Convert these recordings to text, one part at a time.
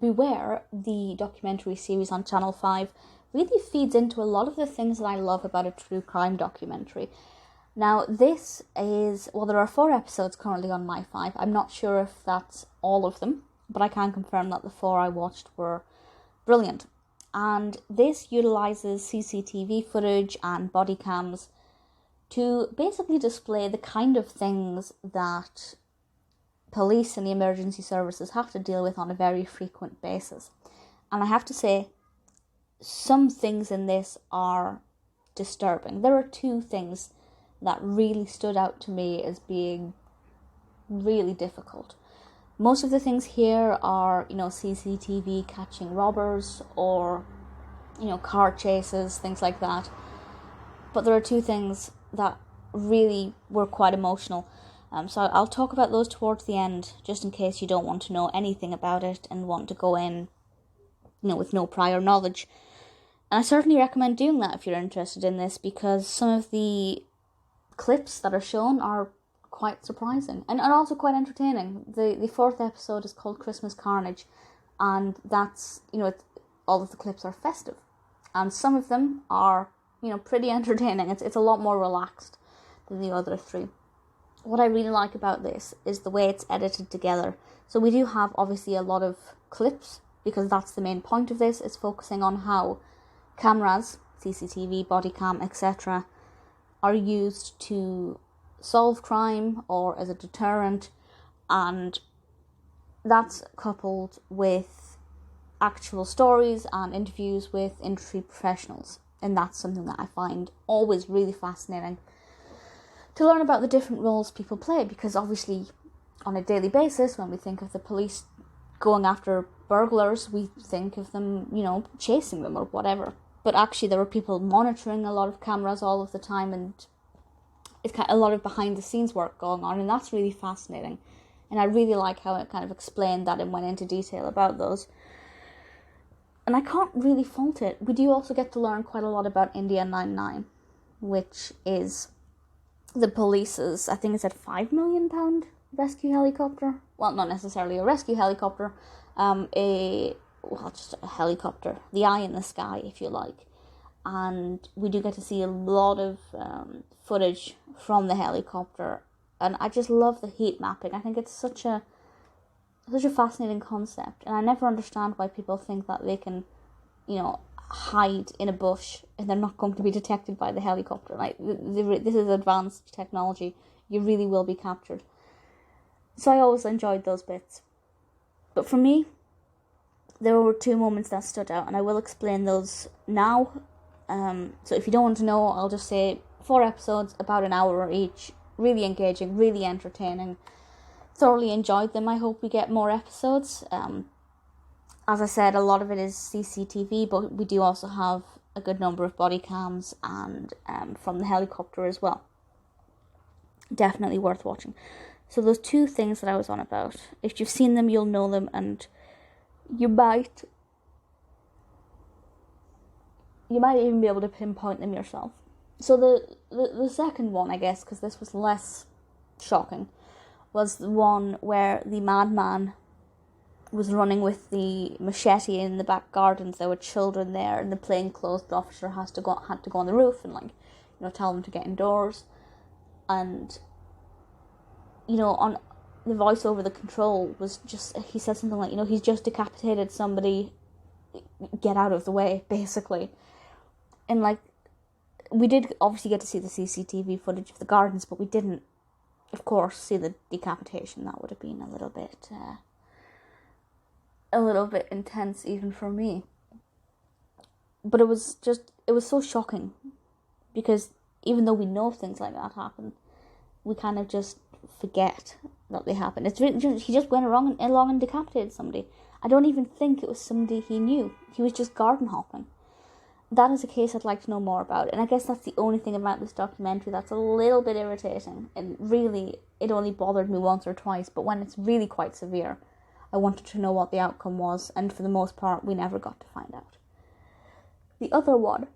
Beware, the documentary series on Channel 5, really feeds into a lot of the things that I love about a true crime documentary. Now, this is, well, there are 4 episodes currently on My 5. I'm not sure if that's all of them, but I can confirm that the 4 I watched were brilliant. And this utilises CCTV footage and body cams to basically display the kind of things that police and the emergency services have to deal with on a very frequent basis. And I have to say, some things in this are disturbing. There are 2 things that really stood out to me as being really difficult. Most of the things here are, CCTV catching robbers or, car chases, things like that. But there are 2 things that really were quite emotional. So I'll talk about those towards the end, just in case you don't want to know anything about it and want to go in, with no prior knowledge. And I certainly recommend doing that if you're interested in this, because some of the clips that are shown are quite surprising and also quite entertaining. The 4th episode is called Christmas Carnage, and that's, all of the clips are festive. And some of them are, pretty entertaining. It's a lot more relaxed than the other 3. What I really like about this is the way it's edited together. So we do have, obviously, a lot of clips, because that's the main point of this, is focusing on how cameras, CCTV, body cam, etc., are used to solve crime or as a deterrent, and that's coupled with actual stories and interviews with industry professionals. And that's something that I find always really fascinating, to learn about the different roles people play, because obviously on a daily basis, when we think of the police going after burglars, we think of them, chasing them or whatever. But actually there are people monitoring a lot of cameras all of the time, and it's kind of a lot of behind the scenes work going on, and that's really fascinating. And I really like how it kind of explained that and went into detail about those. And I can't really fault it. We do also get to learn quite a lot about India 99, which is the police's, I think it's a £5 million rescue helicopter. Well, not necessarily a rescue helicopter, just a helicopter, the eye in the sky, if you like. And we do get to see a lot of footage from the helicopter, and I just love the heat mapping. I think it's such a fascinating concept, and I never understand why people think that they can, hide in a bush and they're not going to be detected by the helicopter. Like, this is advanced technology. You really will be captured. So I always enjoyed those bits. But for me, there were 2 moments that stood out, and I will explain those now. So if you don't want to know, I'll just say 4 episodes, about an hour each. Really engaging, really entertaining. Thoroughly enjoyed them. I hope we get more episodes. As I said, a lot of it is CCTV, but we do also have a good number of body cams and from the helicopter as well. Definitely worth watching. So those 2 things that I was on about, if you've seen them, you'll know them, and you might even be able to pinpoint them yourself. So the second one, I guess, because this was less shocking, was the one where the madman was running with the machete in the back gardens. There were children there, and the plainclothes officer had to go on the roof and tell them to get indoors. And on the voice over the control was just, he said something like, he's just decapitated somebody, get out of the way, basically. And we did obviously get to see the CCTV footage of the gardens, but we didn't, of course, see the decapitation. That would have been a little bit intense even for me. But it was so shocking, because even though we know things like that happen, we kind of just forget that they happen. It's really, he just went along and decapitated somebody. I don't even think it was somebody he knew. He was just garden hopping. That is a case I'd like to know more about, and I guess that's the only thing about this documentary that's a little bit irritating. And really, it only bothered me once or twice, but when it's really quite severe, I wanted to know what the outcome was, and for the most part, we never got to find out. The other one,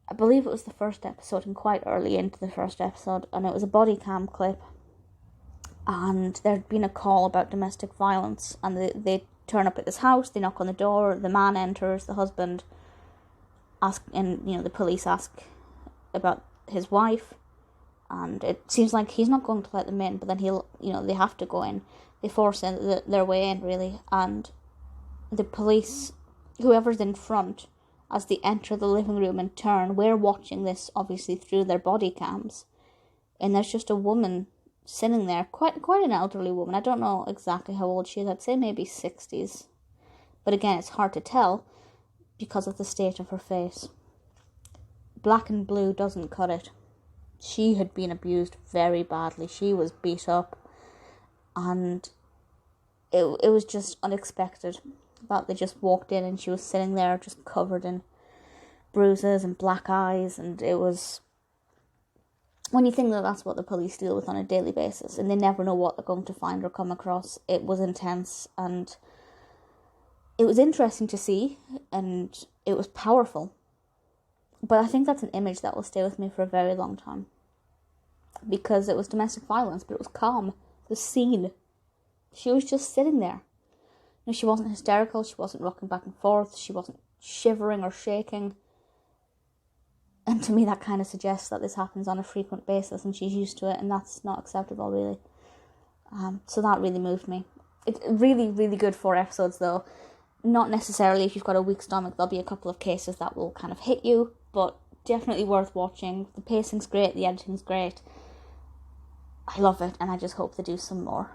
I believe it was the first episode, and quite early into the first episode, and it was a body cam clip, and there'd been a call about domestic violence, and they turn up at this house, they knock on the door, the man enters, the husband the police ask about his wife, and it seems like he's not going to let them in, but then they have to go in. They force their way in, really, and the police, whoever's in front, as they enter the living room and turn, we're watching this, obviously, through their body cams, and there's just a woman sitting there, quite an elderly woman. I don't know exactly how old she is. I'd say maybe 60s. But again, it's hard to tell because of the state of her face. Black and blue doesn't cut it. She had been abused very badly. She was beat up. And it was just unexpected that they just walked in and she was sitting there just covered in bruises and black eyes. And it was... When you think that that's what the police deal with on a daily basis, and they never know what they're going to find or come across, it was intense, and it was interesting to see, and it was powerful. But I think that's an image that will stay with me for a very long time, because it was domestic violence, but it was calm. It was seen. She was just sitting there. She wasn't hysterical, she wasn't rocking back and forth, she wasn't shivering or shaking. And to me, that kind of suggests that this happens on a frequent basis and she's used to it, and that's not acceptable, really. So that really moved me. It's really, really good 4 episodes, though. Not necessarily if you've got a weak stomach. There'll be a couple of cases that will kind of hit you, but definitely worth watching. The pacing's great, the editing's great. I love it, and I just hope they do some more.